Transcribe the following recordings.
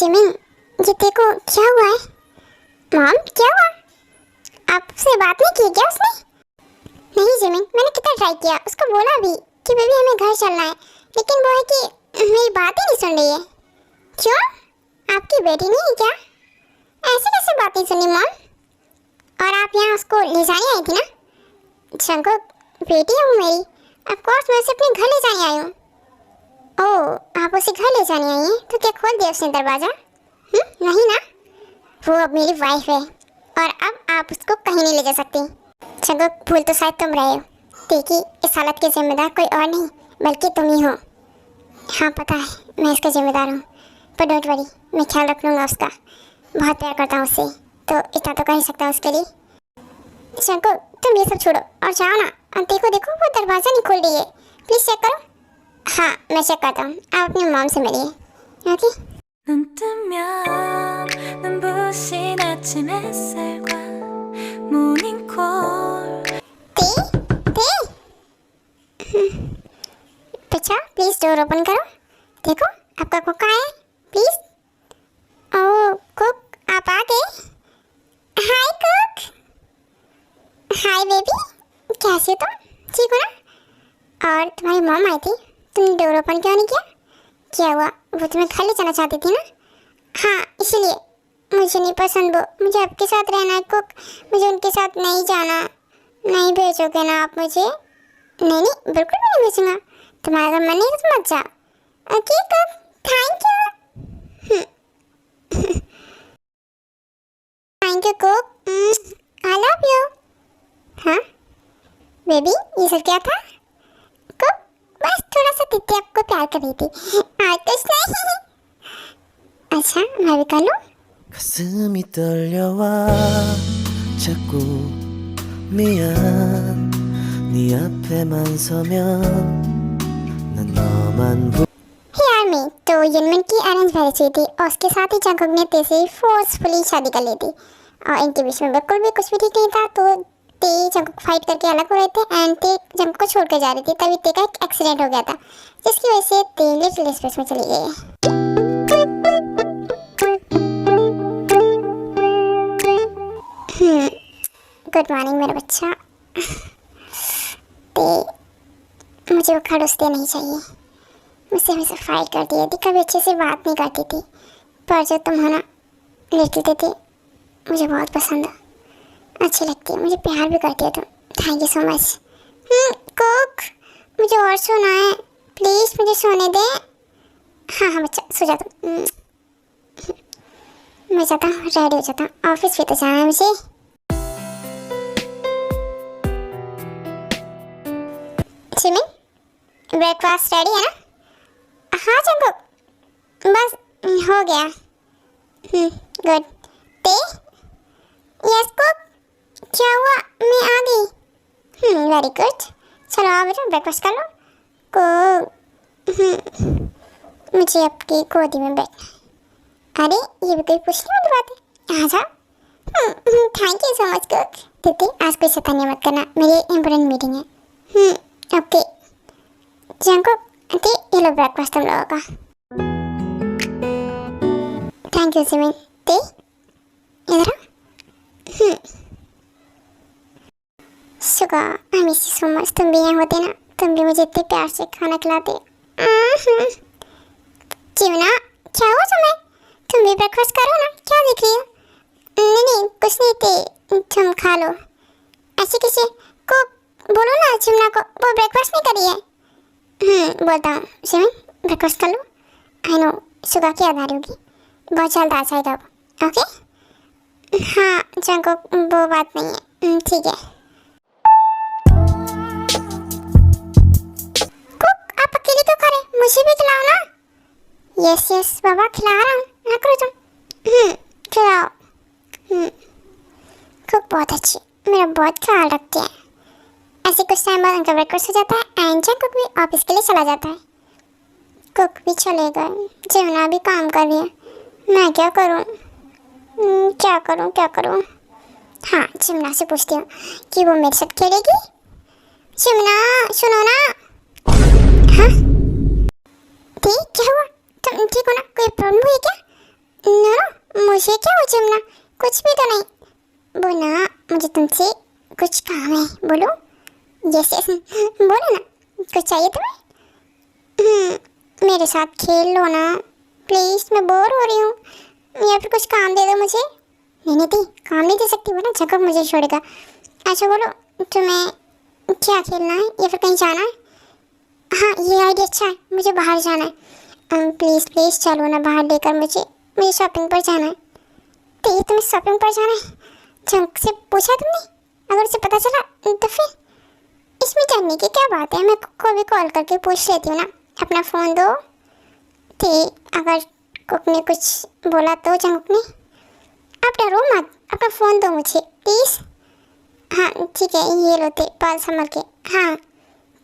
Jimin, ये देखो क्या हुआ है? मॉम क्या हुआ? आपसे बात नहीं की क्या उसने? नहीं जिमिन, मैंने कितना ट्राई किया, उसको बोला भी कि बेबी हमें घर चलना है, लेकिन वो है कि मेरी बात ही नहीं सुन रही है। क्यों? आपकी बेटी नहीं है क्या? ऐसे कैसे बात नहीं सुनी मॉम? और आप यहाँ उसको ले जाने आई थी ना? जंकुक, बेटी है वो मेरी, ऑफ कोर्स मैं उसे अपने घर ले जाने आई हूँ। ओह, आप उसे घर ले जाने आई हैं, तो क्या खोल दिया उसने दरवाज़ा? नहीं ना, वो अब मेरी वाइफ है और अब आप उसको कहीं नहीं ले जा सकती। जंकुक, भूल तो शायद तुम रहे हो। देखिए, इस हालत के जिम्मेदार कोई और नहीं बल्कि तुम ही हो। हाँ पता है, मैं इसका जिम्मेदार हूँ, पर डोंट वरी, मैं ख्याल रख लूँगा उसका। बहुत प्यार करता हूँ उससे, तो इतना तो कर ही सकता हूँ उसके लिए। शंकर, तुम ये सब छोड़ो और जाओ ना। देखो देखो, वो दरवाज़ा नहीं खोल रही है, प्लीज़ चेक करो। हाँ, मैं चेक करता हूँ, आप अपनी मॉम से मिलिए। ओके। 눈 뜨면 눈부신 아침 햇살과 모닝콜 बच्चा, प्लीज़ डोर ओपन करो। देखो, आपका कुक कहाँ है? प्लीज़। ओह कुक, आप आ गए? हाय कुक। हाय बेबी, कैसे हो तुम? ठीक हो ना? और तुम्हारी मॉम आई थी, तुमने डोर ओपन क्यों नहीं किया? क्या हुआ, वो तुम्हें घर ले जाना चाहती थी ना? हाँ, इसलिए। मुझे नहीं पसंद वो, मुझे आपके साथ रहना है कुक, मुझे उनके साथ नहीं जाना। नहीं भेजोगे ना आप मुझे? नहीं नहीं, बिल्कुल भी नहीं भेजूंगा। तुम्हारा अगर मन नहीं है तो मत जा। Okay cook, thank you. Thank you cook, I love you. हाँ बेबी, ये सब क्या था? कुक, बस थोड़ा सा तितली आपको प्यार कर रही थी, और कुछ नहीं। अच्छा, मैं भी कर लूँ? 가슴이 떨려와 자꾸 미안 네 앞에만 서면 난 너만 यार मैं तो यनमन की अरेंज मैरिज हुई थी और उसके साथ ही जंकुक ने ते से फोर्सफुली शादी कर ली थी और इनके बीच में बिल्कुल भी कुछ भी ठीक नहीं था। तो ते जंकुक फाइट करके अलग हो रहे थे एंड ते जंकुक को छोड़कर जा रही थी, तभी ते का एक एक्सीडेंट हो गया था जिसकी वजह से ते लिटिल स्पेस में चली गई है। गुड मॉर्निंग मेरा बच्चा। ते मुझे वो खड़ूसते नहीं चाहिए, मुझसे हमेशा फाइट करती है, कभी अच्छे से बात नहीं करती थी, पर जो तुम हो ना लिटिल दीदी, मुझे बहुत पसंद है, अच्छी लगती है, मुझे प्यार भी करती है तुम। Thank you so much. Cook, मुझे और सोना है, प्लीज़ मुझे सोने दे। हाँ हाँ बच्चा, सो जा तुम। मैं जाता हूँ, रेडी हो जाता हूँ, ऑफिस भी तो जाना है मुझे। जिमिन, ब्रेकफास्ट रेडी है ना? हाँ जंकुक, बस हो गया। गुड। ते यस कुक, क्या हुआ? मैं आ गई। वेरी गुड, चलो आओ बेटा, ब्रेकफास्ट कर लो। को मुझे आपकी गोदी में बैठना। अरे ये भी कोई पूछने वाली बात है, आ जाओ। Thank you so much Kook. दीदी आज कोई शैतानी मत करना, मेरी इम्पोर्टेंट मीटिंग है। ओके जंकुक, आंटी ये लो ब्रेकफास्ट तुम लोगों का। Thank you Jimin. ते इधर आओ। Suga, I miss you so much. तुम भी यहाँ होते ना, तुम भी मुझे इतने प्यार से खाना खिलाते। जीवना, क्या हुआ तुम्हें? तुम भी ब्रेकफास्ट करो ना, क्या देख रही हो? नहीं नहीं कुछ नहीं, ते तुम खा लो। ऐसे कैसे? को बोलो ना जिमना को, वो ब्रेकफास्ट नहीं करी है। बोलता हूँ जिमिन, ब्रेकफास्ट कर लो। आई नो सुगा की याद आ रही होगी, बहुत जल्द आ जाएगा वो। ओके हाँ जंकुक, वो बात नहीं है, ठीक है। कुक, आप अकेले क्यों खा रहे? मुझे भी खिलाओ ना। यस यस बाबा, खिला रहा हूँ, ना करो तुम। खिलाओ। कुक बहुत अच्छी, मेरा बहुत ख्याल रखते हैं। ऐसे कुछ टाइम बाद उनका ब्रेकफास्ट हो जाता है एंड जंकुक भी ऑफिस के लिए चला जाता है। कुक भी चले गए, जिमना भी काम कर रही है, मैं क्या करूं? क्या करूं क्या करूं? हाँ जिमना से पूछती हूँ कि वो मेरे साथ खेलेगी। जिमना सुनो ना। हाँ ठीक, क्या हुआ? तुम ठीक हो ना? कोई प्रॉब्लम हुई क्या? जमुना, कुछ भी तो नहीं। बोला मुझे तुमसे कुछ काम है, बोलो। यस यस, बोलो ना, कुछ चाहिए तुम्हें? मेरे साथ खेल लो ना प्लीज़, मैं बोर हो रही हूँ, या फिर कुछ काम दे दो मुझे। नहीं दी, काम नहीं दे सकती, वरना जगह मुझे छोड़ेगा। अच्छा बोलो, तुम्हें क्या खेलना है या फिर कहीं जाना है? हाँ ये आइडिया अच्छा है, मुझे बाहर जाना है। प्लीज़ प्लीज़ चलो ना बाहर लेकर मुझे शॉपिंग पर जाना है। तो ये तुम्हें शॉपिंग पर जाना है? जंक से पूछा तुमने? अगर उसे पता चला तो फिर इसमें जानने की क्या बात है, मैं को भी कॉल करके पूछ लेती हूँ ना। अपना फ़ोन दो। तो अगर कुक ने कुछ बोला तो जंक ने, आप डरो मत, अपना फ़ोन दो मुझे प्लीज़। हाँ ठीक है, ये लो, थे पाल संभल के। हाँ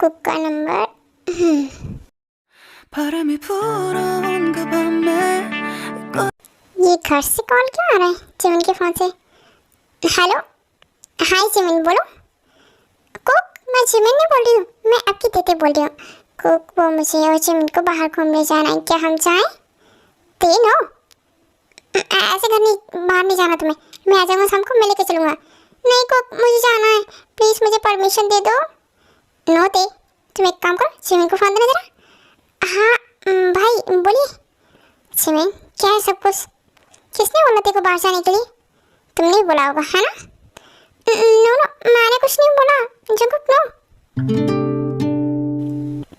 कुक का नंबर। 바람이 불어온 그 밤에 ये घर से कॉल क्यों आ रहा है जिमिन के फ़ोन से? हेलो, हाय जिमिन, बोलो। कुक, मैं जिमिन नहीं बोल रही हूँ, मैं आपकी दीदी बोल रही हूँ। कुक, वो मुझे और जिमिन को बाहर घूमने जाना है, क्या हम जाएं? तीन हो? ऐसे घर नहीं, बाहर नहीं जाना तुम्हें, मैं आ जाऊँगा शाम को, मैं लेके चलूँगा। नहीं कुक, मुझे जाना है, प्लीज़ मुझे परमिशन दे दो। नो दे, तुम एक काम करो, जिमिन को फ़ोन देना जरा। हाँ भाई बोलिए। जिमिन, क्या है सब कुछ? किसने बोला तेरे को बाहर जाने के लिए? तुमने बोला होगा है ना? नो नो, मैंने कुछ नहीं बोला। Jungkook no.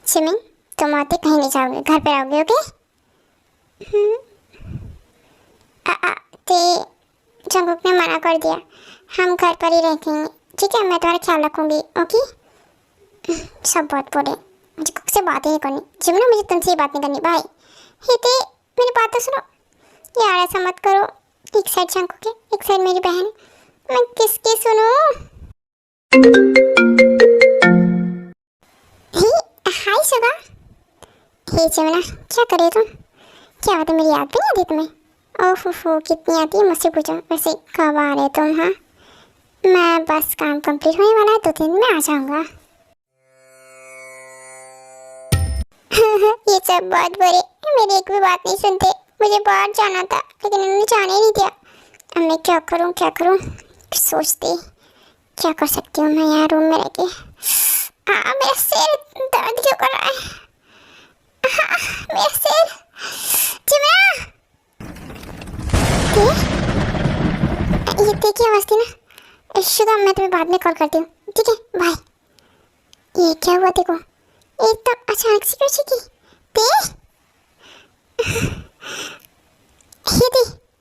जिमिन, तुम आते कहीं नहीं जाओगे, घर पे रहोगे, ओके? ते जंकुक ने मना कर दिया, हम घर पर ही रहेंगे। ठीक है, मैं तुम्हारा ख्याल रखूंगी, ओके? सब बहुत बोले, मुझे कुक से बात ही नहीं करनी। जिमिन, मुझे तुमसे ही बात नहीं करनी। भाई हेते, मेरी बात तो सुनो यार, ऐसा मत करो। एक साइड जंकुक है, एक साइड मेरी बहन है, मैं किसकी सुनूं? हाय सुगा। हे जिमिना, क्या कर रही हो तुम? क्या बात है, मेरी याद भी नहीं आती तुम्हें? ओह कितनी आती है, मुझसे पूछो। वैसे कब आ रहे तुम? हाँ मैं बस काम कंप्लीट होने वाला है, 2 दिन में आ जाऊंगा। ये सब बहुत बुरे, मेरी एक भी बात नहीं सुनते। मुझे बाहर जाना था लेकिन उन्होंने जाने ही नहीं दिया। अब मैं क्या करूं क्या करूं, सोचते क्या कर सकती हूँ मैं यहाँ रूम में रह के। मेरा सिर दर्द क्यों कर रहा है? मेरा सिर। जिमिना, ये देखिए आवाज़ थी ना। शुगा, मैं तुम्हें बाद में कॉल करती हूँ, ठीक है? बाय। ये क्या हुआ देखो, एकदम अचानक से कैसे की? ते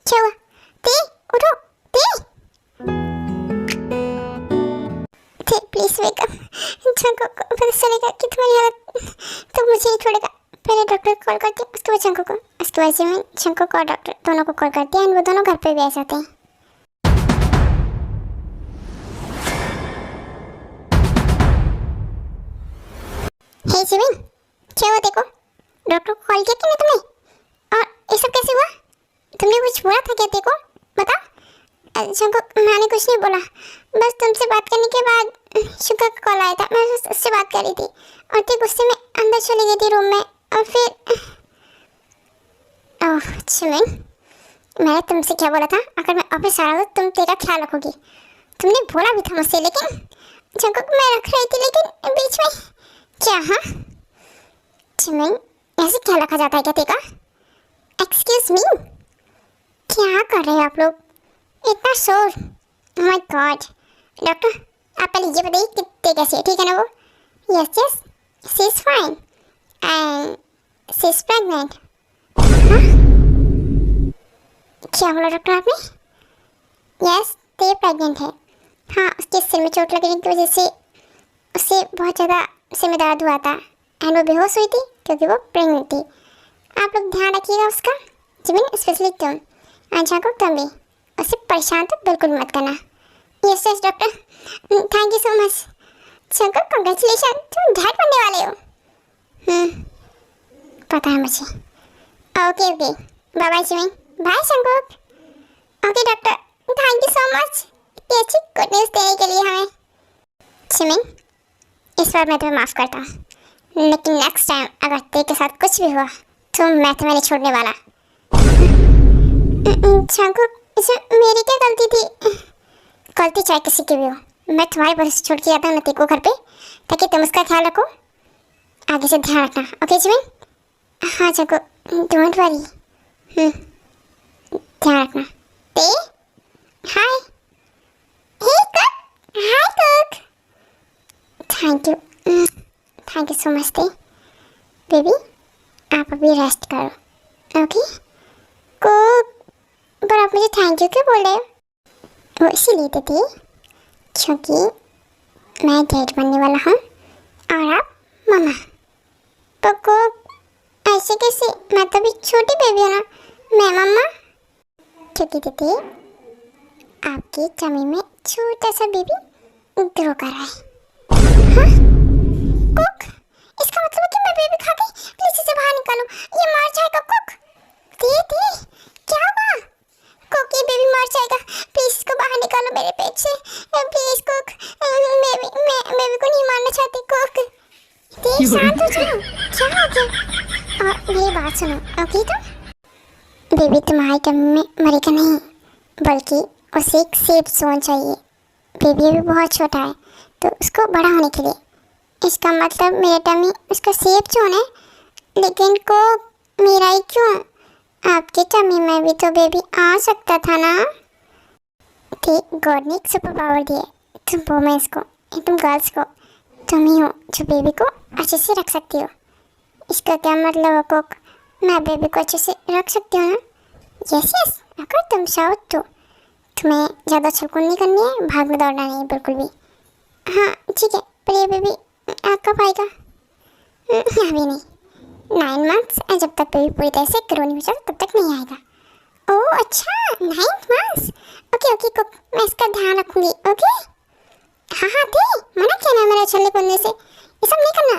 क्या हुआ? ते उठो, ते प्लीज वेक अप। जंकुक को पता चलेगा कि तुम्हारी हालत, तो मुझे नहीं छोड़ेगा। पहले डॉक्टर को कॉल करती हूँ, उसके बाद जंकुक को, उसके बाद जिमिन, जंकुक और डॉक्टर दोनों को कॉल करती है, और वो दोनों घर पे भी आ जाते हैं। हे जिमिन, क्या हुआ देखो? डॉक्टर को कॉल किया कि नहीं तुमने? और ये सब कैसे हुआ? तुमने कुछ बोला था क्या देखो? बताओ। जंकुक, मैंने कुछ नहीं बोला, बस तुमसे बात करने के बाद शुगा का कॉल आया था, मैं उससे बात कर रही थी और ते गुस्से में अंदर चली गई थी रूम में। और फिर ओह जिमिन, मैंने तुमसे क्या बोला था? अगर मैं ऑफिस आ रहा हूँ तुम तेरा ख्याल रखोगी। तुमने बोला भी था मुझसे, लेकिन जंकुक मैं रख रही थी, लेकिन बीच में क्या? हाँ जिमिन, ऐसे क्या रखा जाता है क्या तेरा? एक्सक्यूज मी, क्या कर रहे हो आप लोग? इतना शोर, ओह माय गॉड। डॉक्टर, आप पहले ये बताइए कि ते कैसे है, ठीक है ना वो? Yes yes, she is fine and she is pregnant. क्या बोला डॉक्टर आपने? यस, ते प्रेग्नेंट है। हाँ, उसके सिर में चोट लगने की वजह से उससे बहुत ज़्यादा सिर में दर्द हुआ था एंड वो बेहोश हुई थी क्योंकि वो प्रेग्नेंट थी। आप लोग ध्यान रखिएगा उसका, जिमिन स्पेशली तुम। अच्छा को तुम भी उससे परेशान तो बिल्कुल मत करना। Yes yes doctor, thank you so much. Shankar, congratulation, तुम डैड बनने वाले हो। पता है मुझे। Okay okay, bye bye Jimin. Bye Shankar. Okay doctor, thank you so much इतनी अच्छी गुड न्यूज़ देने के लिए हमें। जिमिन, इस बार मैं तुम्हें माफ़ करता, लेकिन नेक्स्ट टाइम अगर तेरे साथ कुछ भी हुआ तो मैं तुम्हें नहीं छोड़ने वाला। शंकर, इसमें मेरी क्या गलती थी? गलती चाहे किसी की भी हो, मैं तुम्हारे भरोसे छोड़ के आता हूँ नती को घर पे, ताकि तुम उसका ख्याल रखो। आगे से ध्यान रखना, ओके जिमिन? हाँ जगो, डोंट वरी। ध्यान रखना। Tae hi, hey Kook, hi Kook. Thank you so much Tae. Baby आप अभी रेस्ट करो, ओके? कुक, पर आप मुझे थैंक यू क्यों बोल रहे हो? वो इसीलिए तो थी क्योंकि मैं डैड बनने वाला हूँ और आप मम्मा। तो कुक ऐसे कैसे? मैं तो अभी छोटी बेबी हूँ ना, मैं मम्मा। क्योंकि दीदी आपकी टमी में छोटा सा बेबी ग्रो कर रहा है। हाँ? कुक, इसका मतलब है कि मैं बेबी खा गई। प्लीज इसे बाहर निकालो, ये मर जाएगा। कुक दीदी क्या हुआ? कुक ये बेबी मर जाएगा, प्लीज इसको बाहर निकालो मेरे पेट से, प्लीज कुक। मैं बेबी को नहीं मारना चाहती। कुक दीदी शांत हो जाओ, क्या हो गया? और मेरी बात सुनो, ओके? तो बेबी तुम्हारी टमी में मरेगा नहीं, बल्कि उसे एक सेफ जोन चाहिए। बेबी अभी बहुत छोटा है, तो उसको बड़ा होने के लिए, इसका मतलब मेरा टमी उसका सेफ जोन है। लेकिन को मेरा ही क्यों? आपके टमी में भी तो बेबी आ सकता था ना। गॉड ने एक सुपर पावर दिया है तुम वुमेन्स को, तुम गर्ल्स को। तुम ही हो जो बेबी को अच्छे से रख सकती हो। इसका क्या मतलब है कुक? मैं बेबी को अच्छे से रख सकती हूँ ना? यस, अगर तुम चाहो तो। तुम्हें ज़्यादा छलकुल नहीं करनी है, भागना दौड़ना नहीं बिल्कुल भी। हाँ ठीक है, पर ये बेबी कब आएगा? अभी नहीं, 9 मंथ्स, जब तक बेबी पूरी तरह से ग्रो नहीं हो जाता तब तक नहीं आएगा। ओह अच्छा, 9 मंथ्स। ओके कुक, मैं इसका ध्यान रखूँगी, ओके? हाँ थे, मना क्या ना मेरा छल्ले कूदने से, ये सब नहीं करना।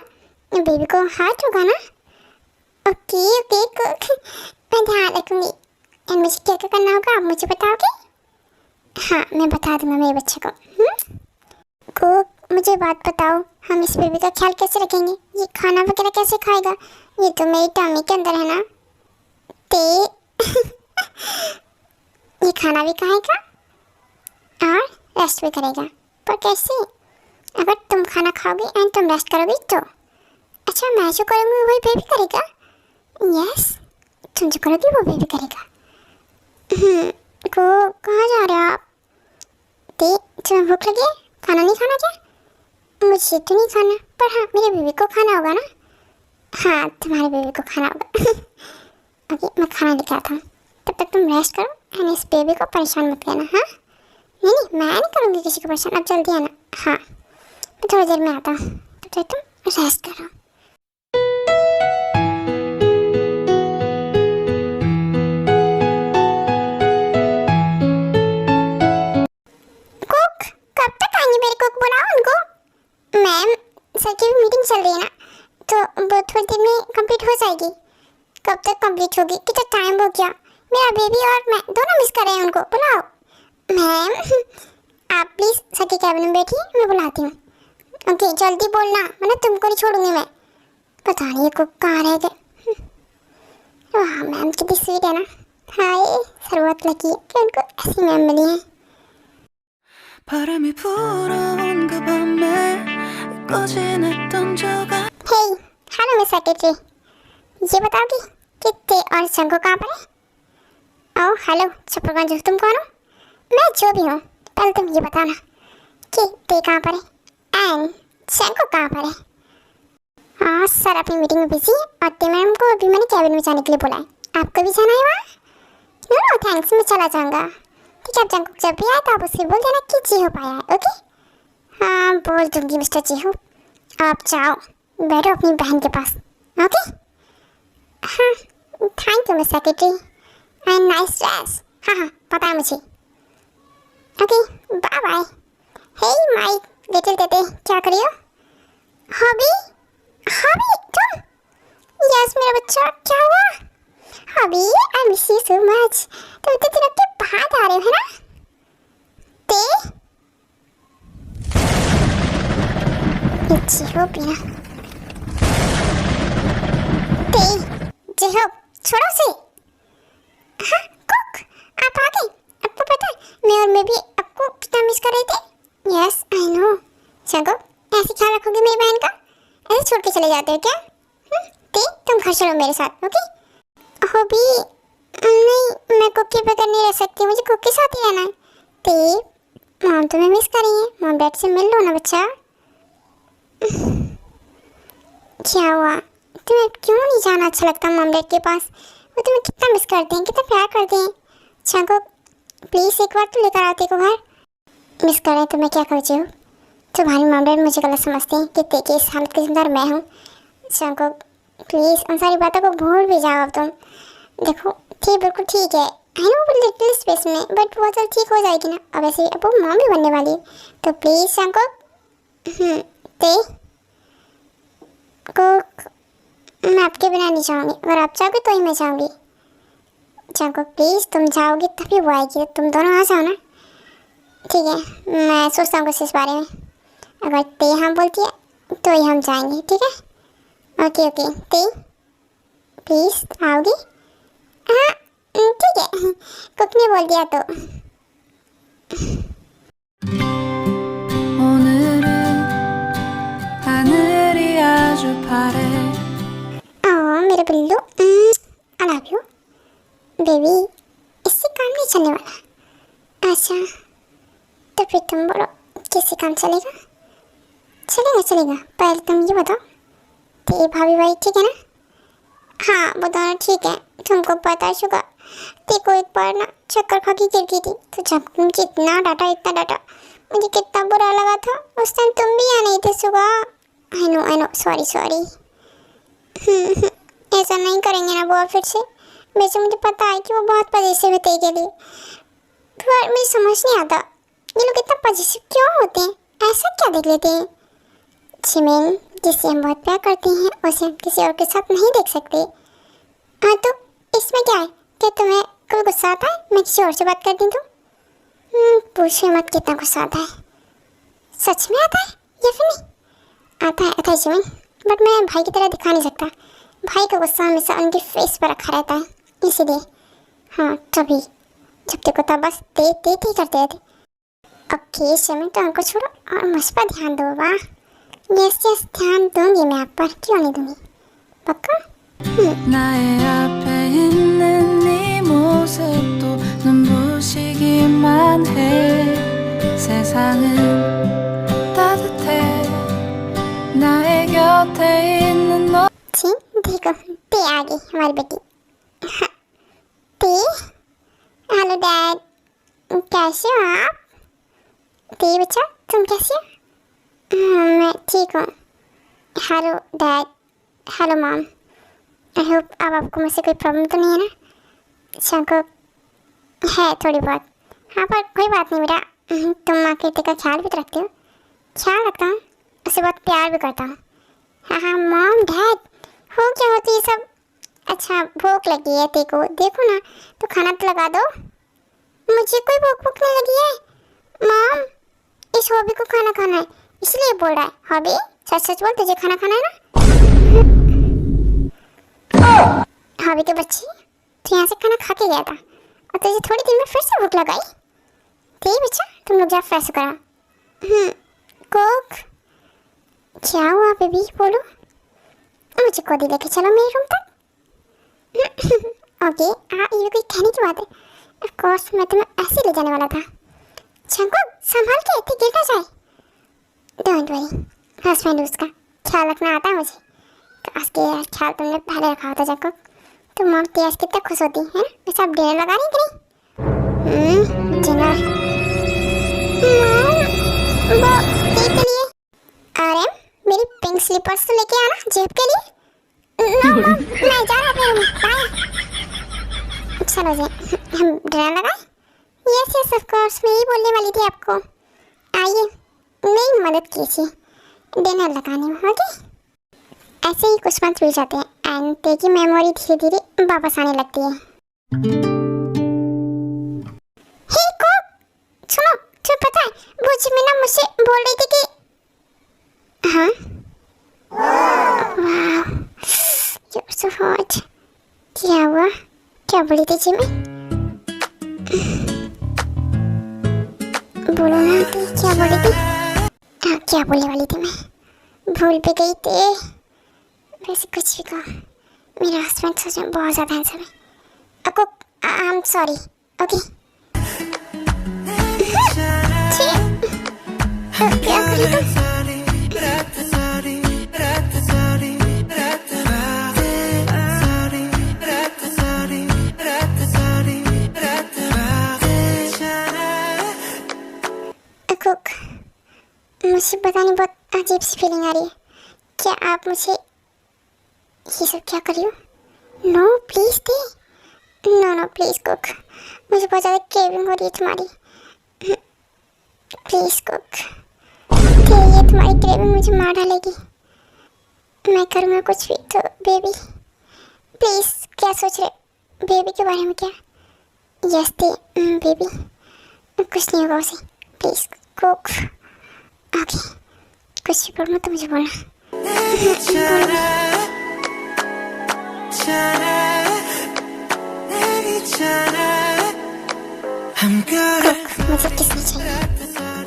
बेबी को हाथ होगा ना? ओके कुक, मैं ध्यान रखूँगी। मुझे क्या क्या करना होगा आप मुझे बताओगे? हाँ मैं बता दूँगा मेरे बच्चे को। कुक मुझे बात बताओ, हम इस बेबी का ख्याल कैसे रखेंगे? ये खाना वगैरह कैसे खाएगा? ये तो मेरी टमी के अंदर है ना। ये खाना भी खाएगा और रेस्ट भी करेगा, पर कैसे? अगर तुम खाना खाओगे एंड तुम रेस्ट करोगे तो? अच्छा मैं जो करूँगी वही बेबी करेगा? यस, तुम जो करोगी वो बेबी करेगा। को कहाँ जा रहे हो आप? तुम्हें भूख लगी है? खाना नहीं खाना क्या? मुझे तो नहीं खाना, पर हाँ मेरे बेबी को खाना होगा ना। हाँ तुम्हारे बेबी को खाना होगा। ओके मैं खाना लेके आता हूँ, तब तक तुम रेस्ट करो एंड इस बेबी को परेशान मत करना। हाँ नहीं मैं नहीं करूँगी किसी को परेशान, अब जल्दी आना। हाँ मैं थोड़ी देर में आता हूँ, तब तक तुम रेस्ट करो। सर की भी मीटिंग चल रही है ना, तो वो थोड़ी देर में कंप्लीट हो जाएगी। कब तक कंप्लीट होगी? कितना टाइम हो गया, मेरा बेबी और मैं दोनों मिस कर रहे हैं उनको। बुलाओ मैम। आप प्लीज़ सर के कैबिन में बैठिए, मैं बुलाती हूँ। ओके जल्दी बोलना, वरना तुमको नहीं छोड़ूंगी मैं। पता नहीं ये कुक कहाँ रह गए। वाह मैम कितनी स्वीट है ना। हाय सर बहुत लकी है कि उनको ऐसी मैम मिली है। 바람이 불어온 그 밤에 꺼진했던 저가 हे हेलो मिस सेक्रेटरी, ये बताओगी कि ते और शंको कहाँ पर है? ओह हेलो छपरगंज, तुम कौन हो? मैं जो भी हूँ, पहले तुम ये बताना कि ते कहाँ पर है एंड शंको कहाँ पर है? हाँ सर अपनी मीटिंग में बिजी है और ते मैम को अभी मैंने कैबिन में जाने के लिए बोला है। आपको भी जाना है वहाँ? नो थैंक्स, मैं चला जाऊँगा। ठीक है, जंको जब भी आए तो आप उससे बोल देना कि जी हो पाया है। ओके हाँ बोल दूँगी मिस्टर जी हो। आप जाओ बैठो अपनी बहन के पास। ओके हाँ thank you miss secretary and nice dress. हाँ पता है मुझे। Okay bye bye. Hey my little टेटे, क्या करियो? हॉबी तुम? यस मेरा बच्चा, क्या हुआ? Hobi I miss you so much. तुम इतने दिनों के बाद आ रहे हो है ना? जिहो पीना जिहो छोड़ो से। हाँ कुक आप आ गए, अब मैं भी आपको कितना मिस कर रहे थे। Yes I know. चलो ऐसे ख्याल रखोगे मेरी बहन का? ऐसे छोड़ के चले जाते हो क्या? ते तुम घर चलो मेरे साथ, ओके? हो भी नहीं, मैं कुकी बगैर नहीं रह सकती, मुझे कुकी साथ ही रहना है। ते मॉम तुम्हें मिस कर रही है, मॉम डैड से मिल लो ना बच्चा। क्या हुआ, तुम्हें क्यों नहीं जाना अच्छा लगता मॉम डैड के पास? वो तुम्हें कितना मिस करते हैं, कितना प्यार करते हैं। चांको प्लीज़ एक बार तो लेकर आते को घर। मिस कर रहे हैं तो मैं क्या कर हो? तुम्हारी मॉम डैड मुझे गलत समझते हैं कि ते इस हालत के जिम्मेदार मैं हूँ। चांको प्लीज़ उन सारी बातों को भूल भी जाओ अब तुम। देखो ठीक, बिल्कुल ठीक है, आई नो लिटिल स्पेस में, बट वो तो ठीक हो जाएगी ना। अब ऐसे अब वो मॉम भी बनने वाली है, तो प्लीज़ चांको ते को मैं आपके बिना नहीं जाऊँगी, अगर आप चाहोगे तो ही मैं जाऊँगी। चांको प्लीज़ तुम जाओगी तभी वो आएगी, तुम दोनों आ जाओ ना। ठीक है, मैं सोचता हूँ कुछ इस बारे में। अगर ते हाँ बोलती है तो ही हम जाएंगे, ठीक है? ओके ओके ते प्लीज़ आओगी? हाँ ठीक है, कुक ने बोल दिया तो। 오늘은 하늘이 아주 파래 मेरे Billu, I love you baby. इससे काम नहीं चलने वाला। अच्छा तो फिर तुम बोलो किससे काम चलेगा? चलेगा चलेगा, पहले तुम ये बताओ, ते भाभी भाई ठीक है ना? हाँ वो दोनों ठीक है। तुमको पता है शुगर, ते को एक बार ना चक्कर खा के गिर गई थी, तो जब मुझे इतना डांटा मुझे कितना बुरा लगा था। उस टाइम तुम भी आ नहीं थे सुबह। I know sorry sorry. ऐसा नहीं करेंगे ना वो फिर से। वैसे मुझे पता है कि वो बहुत पॉजिटिव है ते के लिए, पर मुझे समझ नहीं आता ये लोग इतना पॉजिटिव क्यों होते हैं, ऐसा क्या देख लेते हैं? जिमेन जिससे हम बहुत प्यार करते हैं उसे हम किसी और के साथ नहीं देख सकते। हाँ तो इसमें क्या है? क्या तुम्हें कोई गुस्सा आता है मैं किसी और से बात करती तो? पूछे मत कितना गुस्सा आता है। सच में आता है या फिर नहीं? आता है जिमेन, बट मैं भाई की तरह दिखा नहीं सकता। भाई का गुस्सा हमेशा उनके फेस पर रखा रहता है, इसीलिए। हाँ तभी जब देखो तब बस ते ही करते रहते। ओके जिमेन तो हमको छोड़ो और मुझ पर ध्यान दो। वाह यस ध्यान दूंगी मैं आप पर, क्यों नहीं दूंगी, पक्का? 나의 앞에 있는 네 모습도 눈부시기만 해 세상은 따뜻해 나의 곁에 있는 너 जी देखो ते आ गई हमारी बेटी। ते हेलो डैड, कैसे हो आप? ते बच्चा तुम कैसे हो? मैं ठीक हूँ। Hello dad, hello mom. I hope अब आपको मुझसे कोई प्रॉब्लम तो नहीं है ना? चांको है थोड़ी बहुत। हाँ पर कोई बात नहीं बेटा, तुम आकृति का ख्याल भी तो रखते हो। ख्याल रखता हूँ, उसे बहुत प्यार भी करता हूँ। हाँ मॉम डैड हो क्या होती है सब? अच्छा भूख लगी है ते को, देखो ना तो खाना तो लगा दो। मुझे कोई भूख नहीं लगी है मॉम, इस हॉबी को खाना खाना है इसलिए बोल रहा है। हॉबी सच बोल, तुझे खाना खाना है ना? हॉबी के बच्चे तो यहाँ से खाना खा के गया था और तुझे थोड़ी देर में फिर से भूख लगाई। ठीक बच्चा तुम लोग जा फ्रेश करा। कोक क्या हुआ बेबी बोलो? मुझे गोदी लेके चलो मेरे रूम तक। ओके ये कोई कहने की बात है? ऑफ कोर्स मैं तुम्हें ऐसे ले जाने वाला था। चंको संभाल के इतने गिर ना जाए। डोंट वरी, हस्बैंड उसका ख्याल रखना आता है मुझे। काश के ख्याल तुमने पहले रखा होता चंको, तो मॉम तेज कितना खुश होती है ना। वैसे आप डिनर लगा रही कि नहीं? डिनर वो देख के लिए। अरे मेरी पिंक स्लीपर्स तो लेके आना जेब के लिए। नो मैं जा रहा हूँ बाय। चलो जी हम डिनर लगाएं? यस ऑफ कोर्स मैं ही बोलने वाली थी आपको। आइए मेरी मदद कीजिए डिनर लगाने में। ओके ऐसे ही कुछ मंथ बीत जाते हैं एंड ते की मेमोरी धीरे धीरे वापस आने लगती है। हे कोक सुनो, तुम्हें पता है वो जिमिना मुझसे बोल रही थी कि हाँ वाह you're so hot। क्या हुआ, क्या बोली थी जिमी? क्या बोल रही थी? हाँ, क्या बोलने वाली थी मैं? भूल भी गई थी। वैसे कुछ भी कहो, मेरा हस्बैंड सच में बहुत ज़्यादा हैंडसम है। आपको आई एम सॉरी। ओके। क्या कर रही थी? कुक, मुझे पता नहीं, बहुत अजीब सी फीलिंग आ रही है। क्या आप मुझे ये सब क्या कर रही हो? नो प्लीज दे। नो नो प्लीज कुक, मुझे बहुत ज़्यादा क्रेविंग हो रही है तुम्हारी। प्लीज कुक दे, ये तुम्हारी क्रेविंग मुझे मार डालेगी। मैं करूँगा कुछ भी तो बेबी। प्लीज, क्या सोच रहे बेबी के बारे में? क्या? यस दे बेबी, कुछ नहीं होगा उसे। Please cook. ओके, कुछ भी बोलना तो मुझे बोलना। कुक, मुझे किसने चाहिए?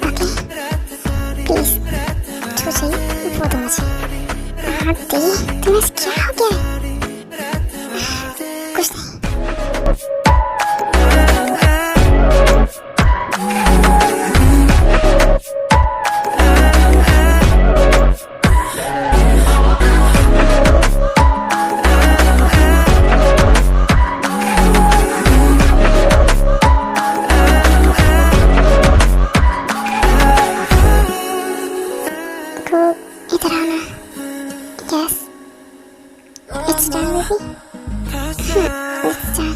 ओके प्लीज, जो चाहिए वो दो मुझे। हाँ दे, तुम्हें क्या हो गया? कुछ नहीं। इधर आना। Yes, it's done baby. It's done.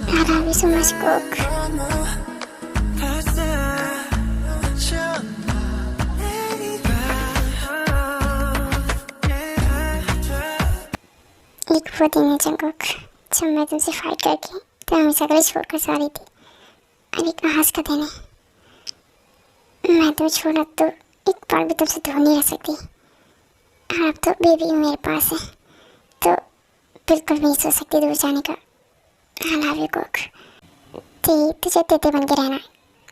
I love you so much cook. एक वो दिन है जंकुक, जब मैं तुमसे फाइट करके तुम हमेशा के लिए छोड़कर जा रही थी। अब एक आज का दिन है, मैं तुम्हें छोड़ा तो एक बार भी तुमसे दूर नहीं रह सकती। और अब तो बेबी मेरे पास है, तो बिल्कुल भी नहीं सोच सकती दूर जाने का। I love you cook. तुझे तेते बन के रहना,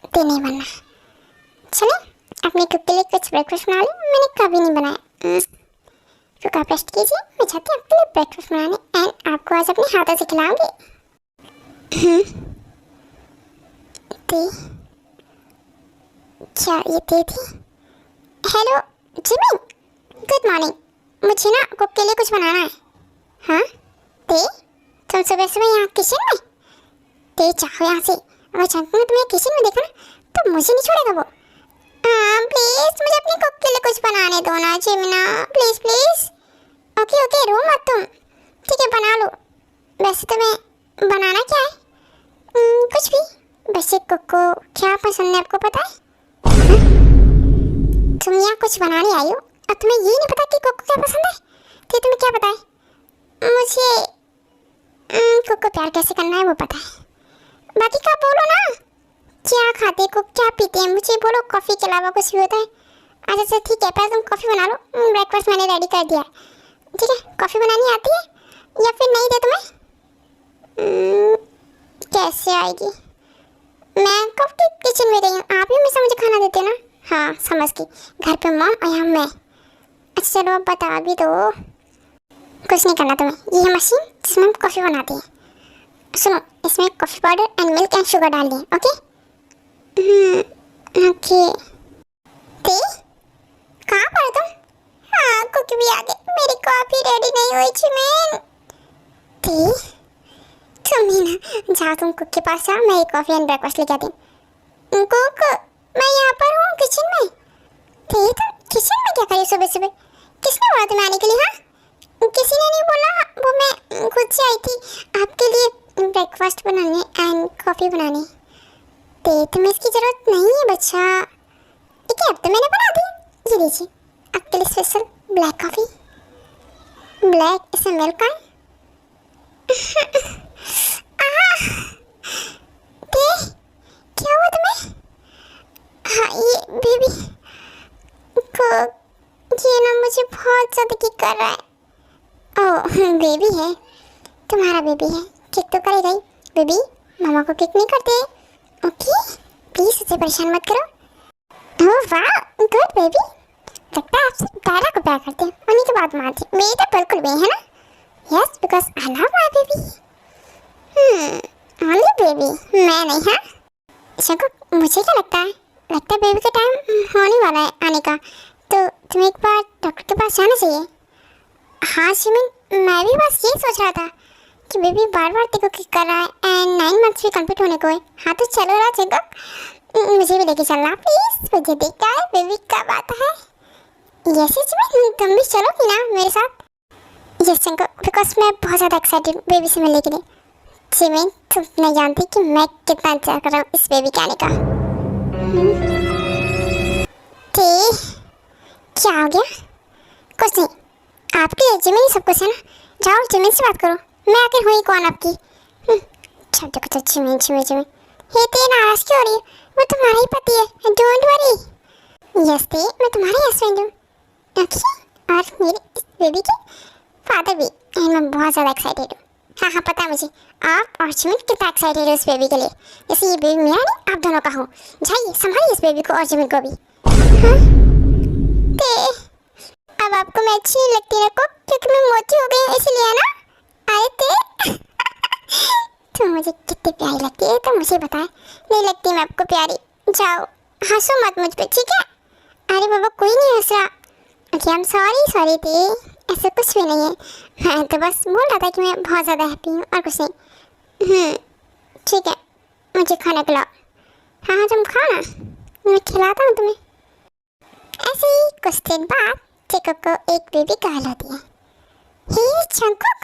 ते नहीं बनना। चले अपने कुक के लिए कुछ ब्रेकफास्ट बना ले। मैंने कभी नहीं बनाया। कुक आप रेस्ट कीजिए, मैं चाहती हूँ आपके लिए ब्रेकफास्ट बनाने एंड आपको आज अपने हाथों से खिलाऊंगी। ते क्या ये ते थी? Hello Jimin, good morning. मुझे ना कुक के लिए कुछ बनाना है। हाँ ते, तुम सुबह सुबह यहाँ किचन में? ते चाहो यहाँ से, अगर चाहती हूँ तुम्हें किचन में देखा ना तो मुझे नहीं छोड़ेगा वो। हाँ प्लीज, मुझे अपने कुक के लिए कुछ बनाने दो ना जिमिना, प्लीज प्लीज। ओके ओके, रो मत तुम। ठीक है बना लो। वैसे तुम्हें बनाना क्या है? कुछ भी। वैसे कुक को क्या पसंद है आपको पता है? तुम यहाँ कुछ बनाने आई हो और तुम्हें ये नहीं पता कि कुक को क्या पसंद है? तो तुम्हें क्या पता है? मुझे कुक को प्यार कैसे करना है वो पता है। बाकी का बोलो ना, क्या खाते कुक, क्या पीते हैं? मुझे बोलो, कॉफ़ी के अलावा कुछ भी होता है? अच्छा ठीक है, पहले तुम कॉफ़ी बना लो। ब्रेकफास्ट मैंने रेडी कर दिया है। ठीक है, कॉफ़ी बनानी आती है या फिर नहीं दे तुम्हें? कैसे आएगी? मैं कब की किचन में रही हूँ, आप ही हमेशा मुझे खाना देते हो ना। हाँ समझ गई, घर पे मॉम और यहाँ मैं। अच्छा चलो अब बता भी दो। कुछ नहीं करना तुम्हें, ये है मशीन जिसमें हम कॉफ़ी बनाते हैं। सुनो, इसमें coffee powder and milk and sugar डाल दें। Okay okay. ते कहाँ पर हो तुम? हाँ कुक भी आ गए, मेरी कॉफ़ी रेडी नहीं हुई जिमिन। ते तुम ही ना, जाओ तुम कुक के पास जाओ, मैं एक कॉफ़ी एंड ब्रेकफास्ट लेके आती हूँ। कुक मैं यहाँ पर हूँ किचन में। ते तुम किचन में क्या करी सुबह सुबह? किसने बोला तुम्हें आने के लिए? हाँ किसी ने नहीं बोला, वो मैं खुद से आई थी आपके लिए ब्रेकफास्ट बनाने एंड कॉफ़ी बनाने। ते तुम्हें इसकी ज़रूरत नहीं है बच्चा, ठीक है अब तो मैंने बना दी। ये लीजिए आपके लिए स्पेशल ब्लैक कॉफ़ी। ब्लैक इसमें मिल्क का। क्या हुआ तुम्हें? हाँ ये बेबी को, ये ना मुझे बहुत ज़्यादा किक कर रहा है। ओह बेबी है, तुम्हारा बेबी है, किक तो करेगा ही। बेबी मामा को किक नहीं करते। ओके प्लीज़ उसे परेशान मत करो। ओह वाह, गुड बेबी। लगता है आपसे दादा को प्यार करते हैं, उन्हीं की बात मानते हैं। मेरी तो बिल्कुल भी है ना। Yes, because I love my baby. Only baby, मैं नहीं। हाँ शंकुक, मुझे क्या लगता है बेबी का टाइम होने वाला है आने का, तो तुम्हें एक बार डॉक्टर के पास जाना चाहिए। हाँ सिमन, मैं भी बस यही सोच रहा था कि बेबी बार बार तेरे को किक कर रहा है एंड 9 मंथ्स भी कंप्लीट होने को है। हाँ तो चलो ना शंकुक, मुझे भी लेके चलना प्लीज। मुझे देखना है बेबी कब आता है। यस सिमन, तुम भी चलोगी ना मेरे साथ? यस शंकुक, बिकॉज मैं बहुत ज़्यादा एक्साइटेड हूँ बेबी से मिलने के लिए। सिमन, तुम नहीं जानती कि मैं कितना इंतजार कर रहा हूँ इस बेबी के आने का। क्या हो गया? कुछ नहीं, आपकी जिमिन ही सब कुछ है ना। जाओ जिमिन से बात करो, मैं आखिर हुई कौन आपकी? छड्डे को तो जिमिन जिमिन जिमिन। हे ते, नाराज क्यों हो रही है? वो तुम्हारा ही पति है, डोंट वरी। यस ते, मैं तुम्हारी हस्बैंड हूँ। ओके, और मेरे इस बेबी के फादर भी। मैं बहुत ज़्यादा एक्साइटेड हूँ। हाँ हाँ पता है मुझे, आप और जिमिन कितना एक्साइटेड है इस बेबी के लिए। जैसे ये बेबी मेरा नहीं, आप दोनों का हो। जाइए संभालिए इस बेबी को और जिमिन को भी। हाँ ते, अब आपको मैं अच्छी नहीं लगती ना को, क्योंकि मैं मोटी हो गई हूँ इसलिए, है ना? अरे ते तुम मुझे कितनी प्यारी लगती है तो मुझे बताए। नहीं लगती मैं आपको प्यारी। जाओ, हंसो मत मुझ पे, ठीक है? अरे बाबा, कोई नहीं हंस रहा। ओके, आई एम सॉरी ते, ऐसा कुछ भी नहीं है। मैं तो बस बोल रहा था कि मैं बहुत ज़्यादा हैप्पी हूँ और कुछ नहीं। ठीक है, मुझे खाना खिलाओ। हाँ तुम खाओ ना, मैं खिलाता हूँ तुम्हें। ऐसे ही कुछ दिन बाद चिकू को एक बेबी गर्ल होती है। हे चंकुक,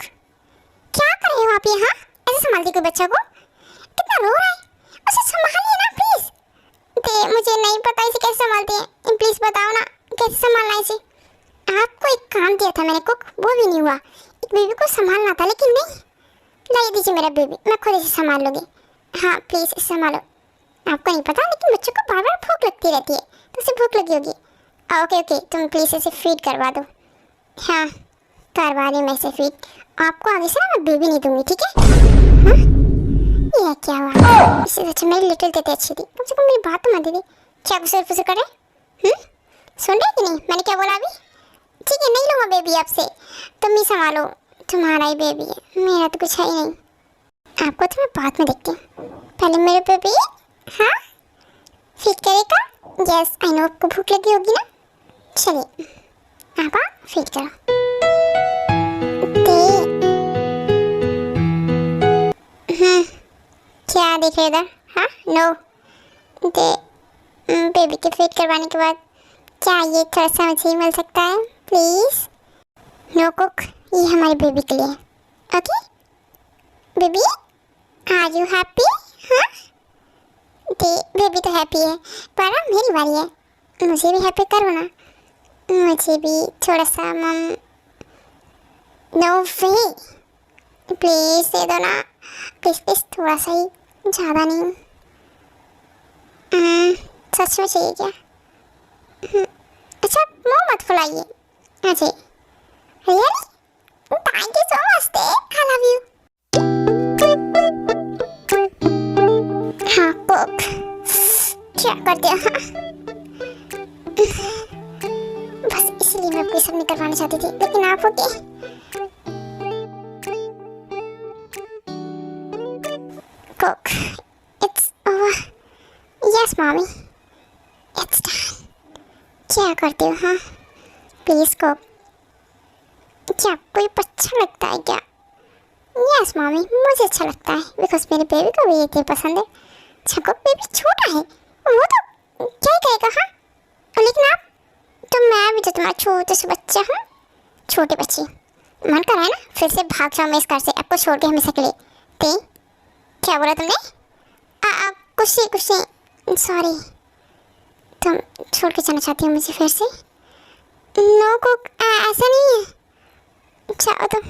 क्या कर रहे हो आप यहाँ? ऐसे संभालती कोई बच्चा को? कितना रो रहा है, उसे संभालिए ना प्लीज। ते, मुझे नहीं पता इसे कैसे संभालते हैं, प्लीज बताओ ना कैसे संभालना है इसे। आपको एक काम दिया था मैंने कुक, वो भी नहीं हुआ। एक बेबी को संभालना था, लेकिन नहीं। लाई दीजिए मेरा बेबी, मैं खुद इसे संभाल लूँगी। हाँ प्लीज इसे संभालो। आपको नहीं पता, लेकिन बच्चों को बार बार भूख लगती रहती है, तो उसे भूख लगी होगी। ओके तुम प्लीज़ इसे फीड करवा दो। हाँ करवा रही मैं इसे फीड। आपको आगे से ना मैं बेबी नहीं दूंगी, ठीक है? हाँ ये क्या हुआ? इससे अच्छा मेरी लिटिल तेते अच्छी थी, कम से कम मेरी बात तो मान दीजिए। क्या गुस्से फुस्से कर रहे? सुन रहे कि नहीं मैंने क्या बोला अभी? ठीक है, नहीं लूँगा बेबी आपसे, तुम ही संभालो, तुम्हारा ही बेबी है, मेरा तो कुछ है ही नहीं। आपको तो मैं बाद में देखती हूँ, पहले मेरे बेबी। हाँ फीड करेगा? यस आई नो, आपको भूख लगी होगी ना। चलिए आप फीड करो। क्या देख रहे इधर? हाँ नो बेबी के फीड करवाने के बाद क्या ये थोड़ा सा मुझे मिल सकता है प्लीज? नो कुक, ये हमारे बेबी के लिए। Okay baby, are you happy? हाँ बेबी तो हैप्पी है, पर मेरी बारी है, मुझे भी हैप्पी करो ना। मुझे भी थोड़ा सा मम। नो वे, प्लीज दे दो ना, प्लीज थोड़ा सा ही, ज़्यादा नहीं। सच में चाहिए क्या? अच्छा मुँह मत फुलाइए। अच्छा really? Thank you so much they, I love you. हाँ कुक, क्या करते हो? बस इसलिए मैं आपको सब नहीं करवाना चाहती थी, लेकिन आप okay. Cook, it's over. Yes mommy, it's done. क्या करते हो? हाँ प्लीज कुक, क्या आपको ये अच्छा लगता है क्या? यस मॉमी, मुझे अच्छा लगता है, बिकॉज मेरे बेबी को भी ये चीज़ पसंद है। अच्छा कुक, बेबी छोटा है, वो तो क्या ही करेगा। हाँ लेकिन आप तो, मैं भी तो तुम्हारा छोटे से बच्चा हूँ। छोटे बच्चे मन कर रहा है ना फिर से भाग जाओ मैं इस घर से, आपको छोड़ के हमेशा के लिए। ते क्या बोला तुमने? कुछ नहीं सॉरी। तुम छोड़ के जाना चाहती हो मुझे फिर से? नो कुक, ऐसा नहीं है। चाहो तुम,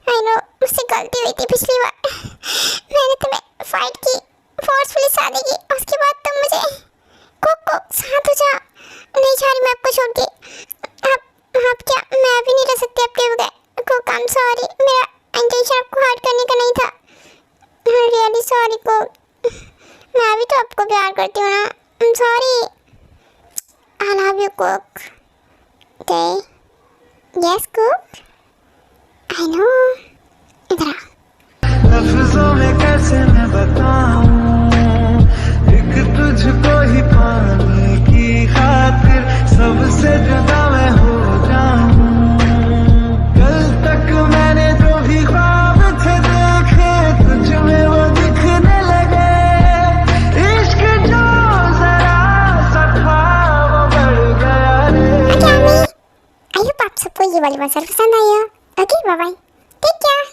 आई नो मुझसे गलती हुई थी पिछली बार, मैंने तुम्हें फाइट की, फोर्सफुली शादी की, उसके बाद तुम मुझे। कुक साथ हो जा, नहीं जा रही मैं आपको छोड़ के। आप क्या, मैं भी नहीं रह सकती आपके बगैर। कुक आई एम सॉरी, मेरा इंटेंशन आपको हर्ट करने का नहीं था। रियली सॉरी कुक, मैं भी तो आपको प्यार करती हूँ ना, I am sorry. Gas cook I know इधर आ लफ्जों में कैसे मैं बताऊं एक तुझको ही पाने की खातिर सबसे जुदा मैं हो जाऊं कल तक मैंने जो भी ख्वाब थे देखे तुझ में वो दिखने लगे इश्क जो जरा सा था वो बढ़ गया रे आई होप आप सबको ये वाली मसाला पसंद आई हो okay bye bye take care